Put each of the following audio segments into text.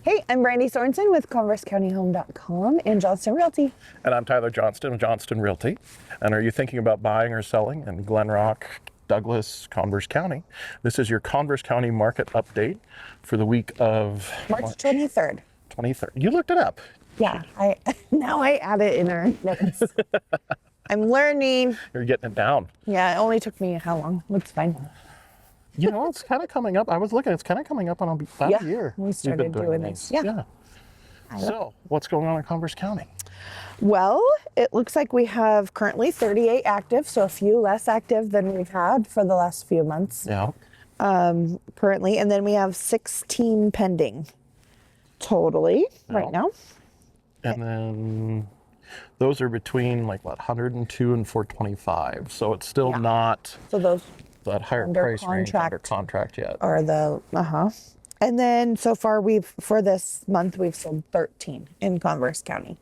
Hey, I'm Brandi Sorensen with ConverseCountyHome.com and Johnston Realty. And I'm Tyler Johnston of Johnston Realty. And are you thinking about buying or selling in Glenrock, Douglas, Converse County? This is your Converse County market update for the week of March 23rd. 23rd. You looked it up. Yeah, now I add it in our notes. I'm learning. You're getting it down. Yeah, it only took me how long? It's fine. You know, it's kind of coming up. I was looking, it's kind of coming up on about a year. We started doing this. Yeah. So, what's going on in Converse County? Well, it looks like we have currently 38 active, so a few less active than we've had for the last few months. Yeah. Currently, and then we have 16 pending totally right now. And then those are between like what, 102 and 425. So it's still not So those that higher under price range under contract contract yet. are the And then so far for this month we've sold 13 in Converse County.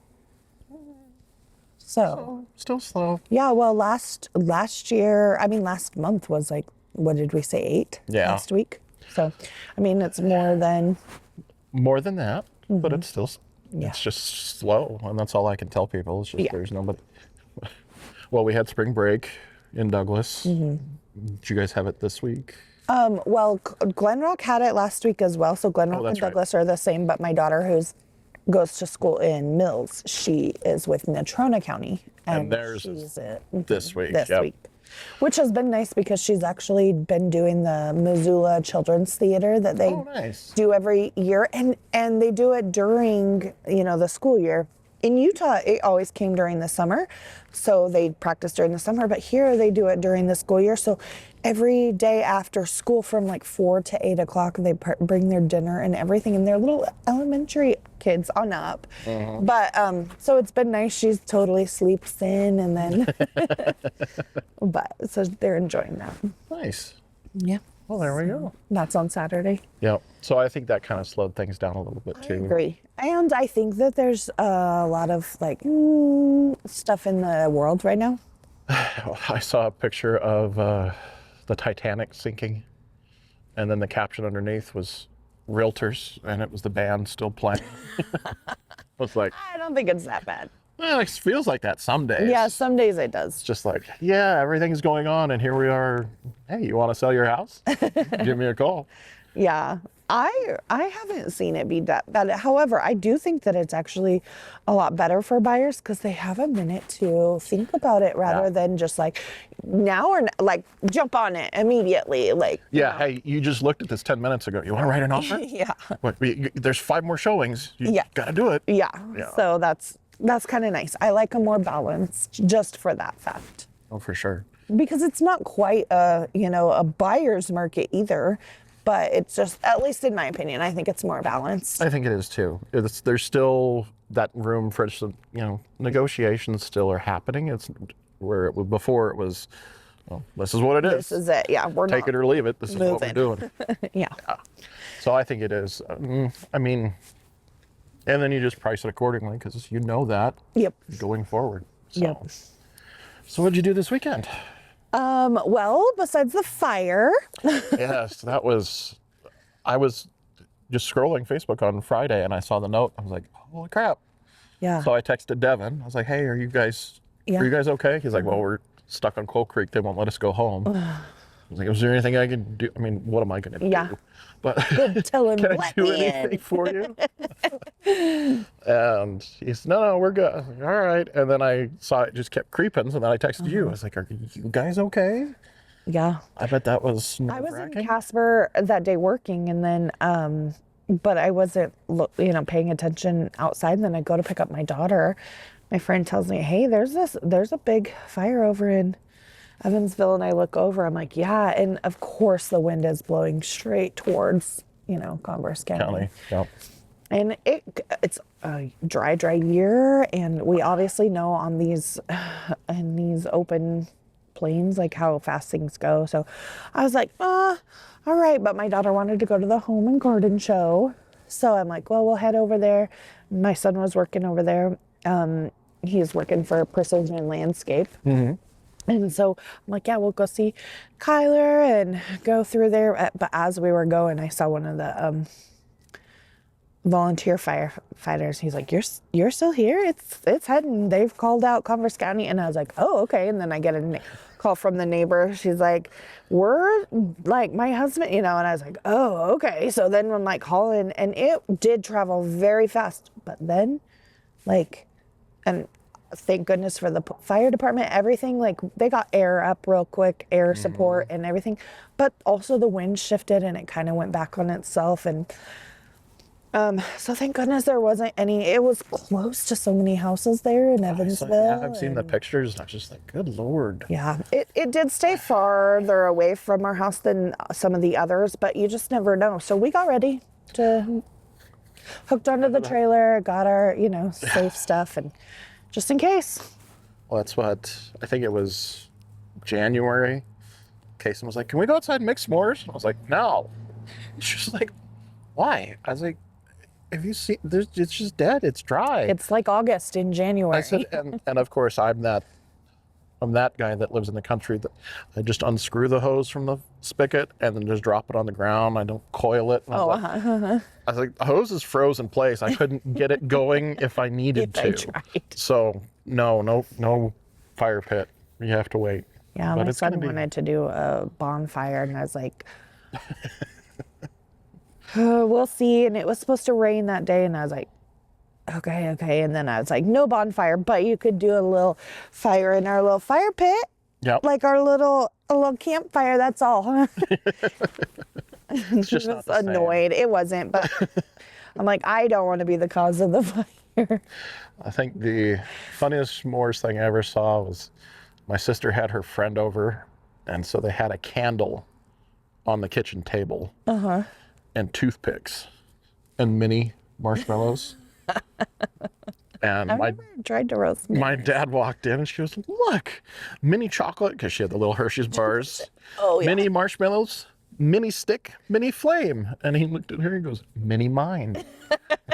So still slow. yeah, well last month was like, what did we say, 8 last week? So I mean it's more than that, but it's still it's just slow, and that's all I can tell people. It's just there's nobody. Well, we had spring break in Douglas. Did you guys have it this week? Well, Glenrock had it last week as well. So Glenrock and Douglas are the same, but my daughter goes to school in Mills, she is with Natrona County. And theirs is this week. This week. Which has been nice because she's actually been doing the Missoula Children's Theater that they do every year. And they do it during, the school year. In Utah, it always came during the summer, so they practice during the summer, but here they do it during the school year. So every day after school from like 4 to 8 o'clock, they bring their dinner and everything, and they're little elementary kids on up. But so it's been nice. She's totally sleeps in, and then, but so they're enjoying that. Nice. Yeah. Well, there we go. That's on Saturday. Yeah. So I think that kind of slowed things down a little bit too. I agree. And I think that there's a lot of like stuff in the world right now. I saw a picture of the Titanic sinking, and then the caption underneath was "Realtors," and it was the band still playing. I was like, I don't think it's that bad. Well, it feels like that some days. Yeah, some days it does. It's just like, yeah, everything's going on, and here we are. Hey, you want to sell your house? Give me a call. Yeah, I haven't seen it be that bad. However, I do think that it's actually a lot better for buyers because they have a minute to think about it rather than just like now or like jump on it immediately. Like hey, you just looked at this 10 minutes ago. You want to write an offer? Yeah. What, there's 5 more showings. You got to do it. Yeah. So that's kind of nice. I like a more balanced just for that fact. Oh, for sure. Because it's not quite a buyer's market either. But it's just, at least in my opinion, I think it's more balanced. I think it is too. There's still that room for negotiations still are happening. It's where before it was, well, this is what it is. This is it. Yeah, we're take it or leave it. This is what we're doing. Yeah. So I think it is. I mean, and then you just price it accordingly because you know that. Yep. Going forward. So. Yep. So what did you do this weekend? Well, besides the fire. Yes, I was just scrolling Facebook on Friday and I saw the note. I was like, holy crap. Yeah. So I texted Devin. I was like, hey, are you guys okay? He's like, well, we're stuck on Coal Creek. They won't let us go home. I was like, is there anything I can do? I mean, what am I going to do? Yeah. But tell him, can I do anything for you? And he said, no, we're good. I was like, all right. And then I saw it just kept creeping. So then I texted you. I was like, are you guys okay? Yeah. I bet that was I was in Casper that day working, and then, but I wasn't, paying attention outside. And then I go to pick up my daughter. My friend tells me, hey, there's a big fire over in Evansville, and I look over, I'm like, yeah, and of course the wind is blowing straight towards, Converse County. Yep. And it's a dry year, and we obviously know on these open plains like how fast things go. So I was like, all right, but my daughter wanted to go to the home and garden show, so I'm like, well, we'll head over there. My son was working over there. He's working for Precision Landscape. And so I'm like, yeah, we'll go see Kyler and go through there. But as we were going, I saw one of volunteer firefighters. He's like, you're still here? It's heading. They've called out Converse County. And I was like, oh, okay. And then I get a call from the neighbor. She's like, we're like my husband, and I was like, oh, okay. So then I'm like calling, and it did travel very fast. But then and thank goodness for the fire department, everything, like they got air up real quick, air support and everything. But also the wind shifted and it kind of went back on itself. And so thank goodness there wasn't any. It was close to so many houses there in Evansville. I've seen the pictures. And I'm just like, good Lord. Yeah, it did stay farther away from our house than some of the others, but you just never know. So we got ready to hooked onto the trailer, got our, safe stuff, and just in case. Well, that's what, I think it was January. Kason was like, can we go outside and make s'mores? I was like, no. She's like, why? I was like, have you seen, it's just dead. It's dry. It's like August in January. I said, and of course, I'm that guy that lives in the country that I just unscrew the hose from the spigot and then just drop it on the ground. I don't coil it. I was like, the hose is froze in place. I couldn't get it going if I needed to. Tried. So no fire pit. You have to wait. Yeah, my son wanted to do a bonfire, and I was like, we'll see. And it was supposed to rain that day, and I was like, okay. And then I was like, no bonfire, but you could do a little fire in our little fire pit. Yep. Like a little campfire, that's all. It's just not the annoyed. same. It wasn't, but I'm like, I don't want to be the cause of the fire. I think the funniest s'mores thing I ever saw was my sister had her friend over, and so they had a candle on the kitchen table and toothpicks and mini marshmallows. And I never tried to roast my dad walked in and she goes, look, mini chocolate, because she had the little Hershey's bars. Oh, yeah. Mini marshmallows, mini stick, mini flame. And he looked at her and goes, mini mine.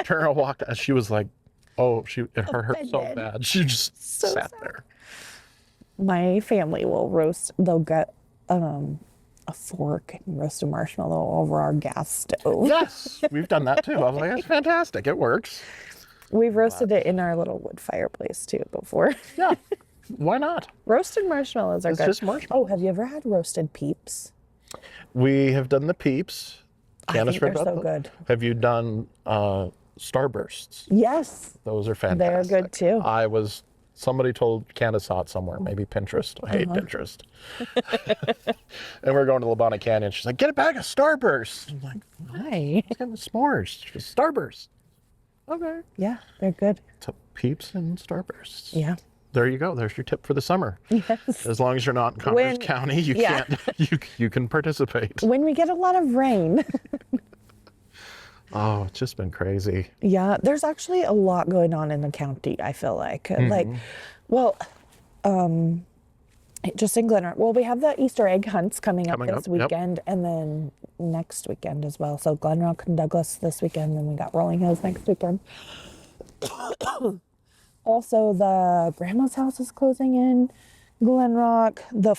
Tara walked out. She was like, oh, it hurt so bad. She just sat there. My family will roast, they'll get a fork and roast a marshmallow over our gas stove. Yes, we've done that too. I was like, that's fantastic. It works. We've roasted it in our little wood fireplace too before. Yeah, why not? Roasted marshmallows are good. It's just marshmallows. Oh, have you ever had roasted peeps? We have done the peeps. I think they're so good. Have you done Starbursts? Yes. Those are fantastic. They're good too. Somebody told Candace saw it somewhere, maybe Pinterest. I hate Pinterest. And we're going to Labana Canyon. She's like, get a bag of Starbursts. I'm like, why? It's kind of s'mores. She goes, Starburst. Okay. Yeah, they're good. So Peeps and Starbursts. Yeah. There you go. There's your tip for the summer. Yes. As long as you're not in Converse County, you can participate. When we get a lot of rain. Oh, it's just been crazy. Yeah, there's actually a lot going on in the county, I feel like. Just in Glenrock. Well, we have the Easter egg hunts coming up this weekend, and then next weekend as well. So Glenrock and Douglas this weekend, then we got Rolling Hills next weekend. Also, the grandma's house is closing in Glenrock. The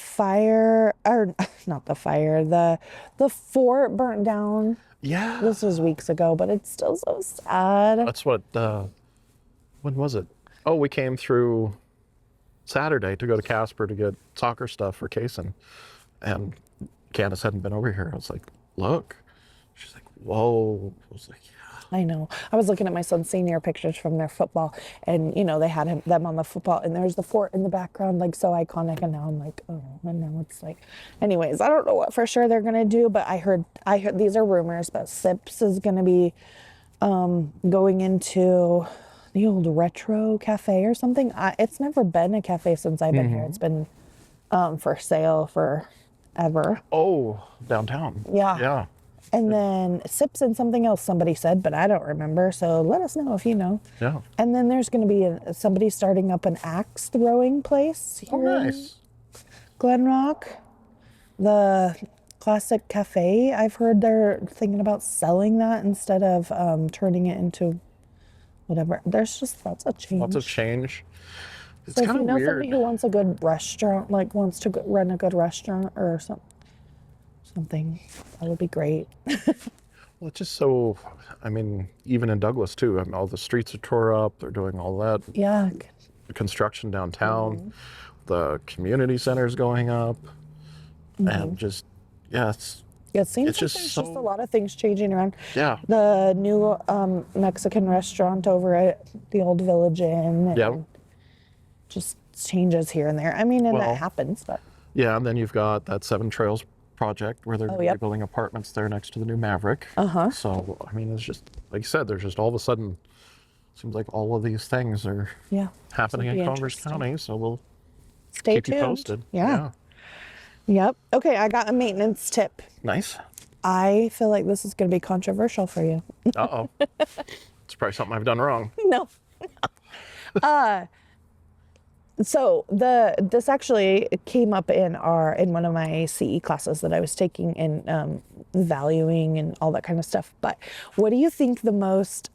fort burnt down. Yeah. This was weeks ago, but it's still so sad. That's what, when was it? Oh, we came through Saturday to go to Casper to get soccer stuff for Kason. And Candace hadn't been over here. I was like, look. She's like, whoa. I was like, yeah. I know. I was looking at my son's senior pictures from their football, and they had them on the football, and there's the fort in the background, like so iconic. And now I'm like, oh, and now it's like, anyways, I don't know what for sure they're gonna do, but I heard these are rumors, but Sips is gonna be going into the old retro cafe or something. It's never been a cafe since I've been here. It's been for sale forever. Oh, downtown. Yeah. Yeah. And then Sips and something else somebody said, but I don't remember. So let us know if you know. Yeah. And then there's going to be somebody starting up an axe throwing place here in Glenrock. The Classic Cafe. I've heard they're thinking about selling that instead of turning it into whatever. There's just lots of change. Lots of change. It's so kind of weird. If you know somebody who wants a good restaurant, like wants to run a good restaurant or something, that would be great. it's just so, I mean, even in Douglas too, I mean, all the streets are tore up. They're doing all that. Yeah. The construction downtown, the community center's going up, and just, yeah, It seems like just there's so, just a lot of things changing around. Yeah. The new Mexican restaurant over at the old Village Inn. Yeah. Just changes here and there. I mean, and that happens, but. Yeah, and then you've got that Seven Trails project where they're building apartments there next to the new Maverick. So, I mean, it's just, like you said, there's just all of a sudden, seems like all of these things are happening in Converse County. So we'll keep you posted. Yeah. Yep. Okay, I got a maintenance tip. Nice. I feel like this is going to be controversial for you. Uh-oh. It's probably something I've done wrong. No. So this actually came up in one of my CE classes that I was taking in valuing and all that kind of stuff. But what do you think the most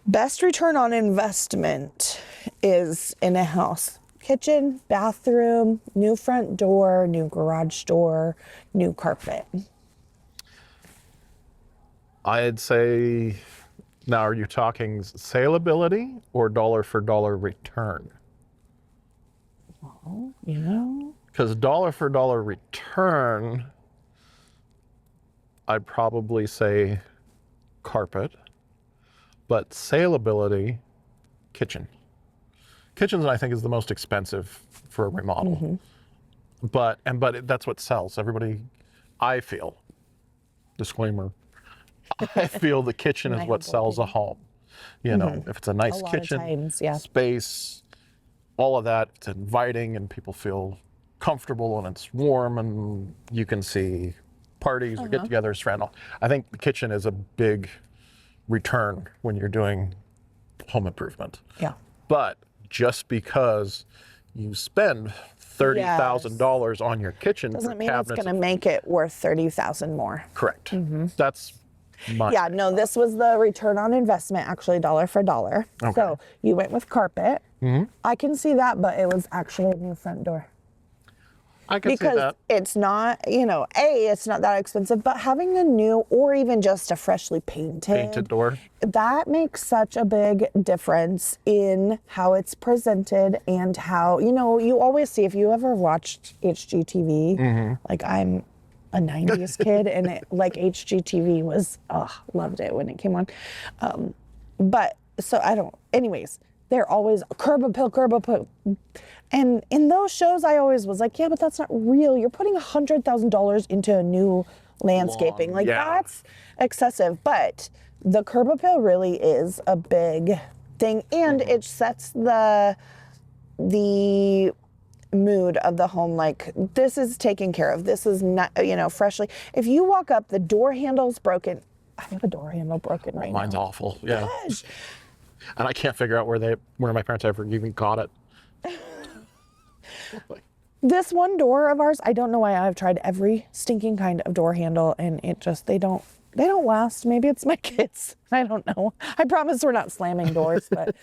best return on investment is in a house? Kitchen, bathroom, new front door, new garage door, new carpet. I'd say, now are you talking saleability or dollar for dollar return? Well, you know. Because dollar for dollar return, I'd probably say carpet, but saleability, kitchen. Kitchens, I think, is the most expensive for a remodel. But that's what sells. Everybody, I feel, disclaimer, I feel the kitchen is what sells a home. You know, if it's a nice kitchen, space, all of that, it's inviting and people feel comfortable and it's warm and you can see parties or get-togethers, friends. I think the kitchen is a big return when you're doing home improvement. Yeah. But just because you spend $30,000 on your kitchen doesn't mean it's going to make it worth $30,000 more. Correct. That's my no, this was the return on investment, actually dollar for dollar. So you went with carpet. I can see that, but it was actually a new front door. I can see that. Because it's not, you know, it's not that expensive, but having a new or even just a freshly painted door, that makes such a big difference in how it's presented and how, you know, you always see, if you ever watched HGTV, like I'm a 90s kid and it, like HGTV was, loved it when it came on. But so anyways, they're always curb appeal. And in those shows, I always was like, yeah, but that's not real. You're putting $100,000 into a new landscaping. That's excessive. But the curb appeal really is a big thing. And it sets the mood of the home. Like, this is taken care of. This is not, you know, freshly. If you walk up, the door handle's broken. I have a door handle broken right now. Mine's awful. Yeah. Gosh. And I can't figure out where my parents ever even got it. This one door of ours, I don't know why. I've tried every stinking kind of door handle and it just, they don't last. Maybe it's my kids. I don't know. I promise we're not slamming doors, but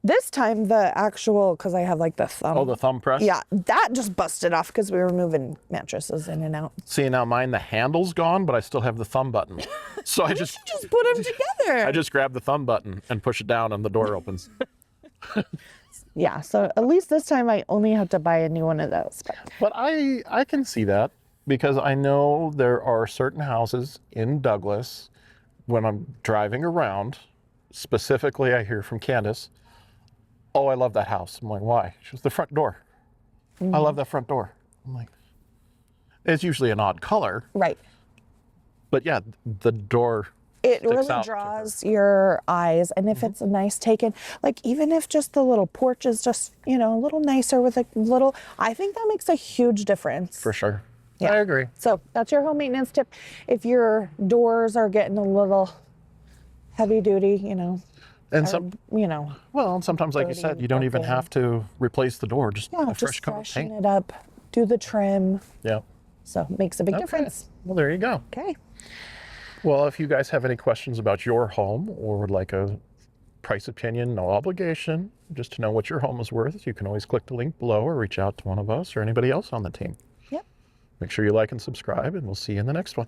this time the actual, because I have like the thumb. Oh, the thumb press? Yeah, that just busted off because we were moving mattresses in and out. See, now mine, the handle's gone, but I still have the thumb button. So I just put them together. I just grab the thumb button and push it down and the door opens. Yeah, so at least this time I only have to buy a new one of those. But I can see that because I know there are certain houses in Douglas when I'm driving around, specifically I hear from Candace, oh, I love that house. I'm like, why? She goes, the front door. I love that front door. I'm like, it's usually an odd color. Right. But yeah, the door it really draws your eyes. And if it's a nice taken, like even if just the little porch is just, you know, a little nicer with a little, I think that makes a huge difference. For sure. Yeah. I agree. So that's your home maintenance tip. If your doors are getting a little heavy duty, you know, and sometimes, like you said, you don't even have to replace the door. Just a fresh coat of paint. Freshen it up, do the trim. Yeah. So it makes a big difference. Well, there you go. Okay. Well, if you guys have any questions about your home or would like a price opinion, no obligation, just to know what your home is worth, you can always click the link below or reach out to one of us or anybody else on the team. Yep. Make sure you like and subscribe, and we'll see you in the next one.